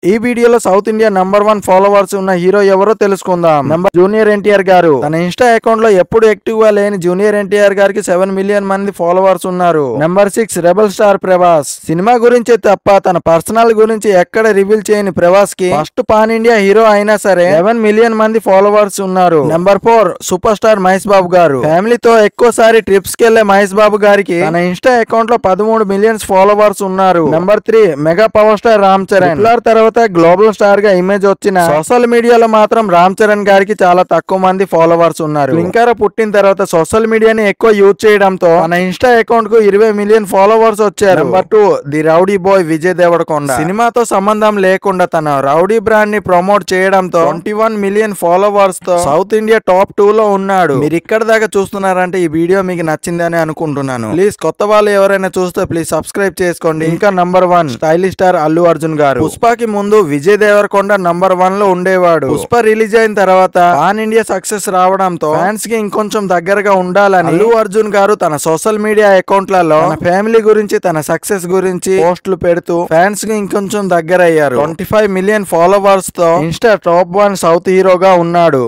ఈ వీడియోలో south India number 1 followers ఉన్న హీరో ఎవరో తెలుసుకుందాం. జూనియర్ ఎన్టీఆర్ గారు. తన ఇన్స్టా అకౌంట్ లో ఎప్పుడు యాక్టివ్ గా లేని జూనియర్ ఎన్టీఆర్ గారికి 7 మిలియన్ మంది ఫాలోవర్స్ ఉన్నారు. Number 6 rebel star Prabhas. Cinema గురించి తప్ప తన పర్సనల్ గురించి ఎక్కడ రివీల్ చేయని ప్రభాస్ కి ఫస్ట్ పాన్ ఇండియా హీరో అయినా సరే 7 మిలియన్ మంది ఫాలోవర్స్ ఉన్నారు. Number 4 super star Mahesh Babu గారు. ఫ్యామిలీతో ఎక్కువసారి ట్రిప్స్ కి వెళ్లే మహేష్ బాబు గారికి తన ఇన్స్టా అకౌంట్ లో 13 మిలియన్స్ ఫాలోవర్స్ ఉన్నారు. Number 3 mega power star Ram Charan. తర్వాత గ్లోబల్ స్టార్ గా ఇమేజ్ వచ్చిన సోషల్ మీడియాలో మాత్రం రామ్ చరణ్ గారికి చాలా తక్కువ మంది ఫాలోవర్స్ ఉన్నారు. లింకారా పుట్టిన తర్వాత సోషల్ మీడియాని ఎక్కువ యూజ్ చేయడంతో తన ఇన్స్టా అకౌంట్ కు 20 మిలియన్ ఫాలోవర్స్ వచ్చారు. Number 2 the rowdy boy Vijay Deverakonda. సినిమాతో సంబంధం లేకుండా తన రౌడీ బ్రాండ్ ని ప్రమోట్ చేయడంతో 21 మిలియన్ ఫాలోవర్స్ తో సౌత్ ఇండియా టాప్ 2 లో ఉన్నాడు. మీరు ఇక్కడ దాకా చూస్తున్నారంటే ఈ వీడియో మీకు నచ్చిందని అనుకుంటున్నాను. ప్లీజ్ కొత్త వాళ్ళు ఎవరైనా చూస్తే ప్లీజ్ సబ్స్క్రైబ్ చేసుకోండి. ఇంకా number 1 stylish star Allu Arjun గారు. పుష్పకి ముందు విజయ్ దేవరకొండ నంబర్ 1 లో ఉండేవాడు. పుష్ప రిలీజ్ అయిన తర్వాత పాన్ ఇండియా సక్సెస్ రావడంతో ఫ్యాన్స్ కి ఇంకొంచెం దగ్గరగా ఉండాలని అల్లు అర్జున్ గారు తన సోషల్ మీడియా అకౌంట్లలో తన ఫ్యామిలీ గురించి తన సక్సెస్ గురించి పోస్టులు పెడుతూ ఫ్యాన్స్ కి ఇంకొంచెం దగ్గర అయ్యారు. 25 మిలియన్ ఫాలోవర్స్ తో ఇన్స్టా టాప్ 1 సౌత్ హీరోగా ఉన్నాడు.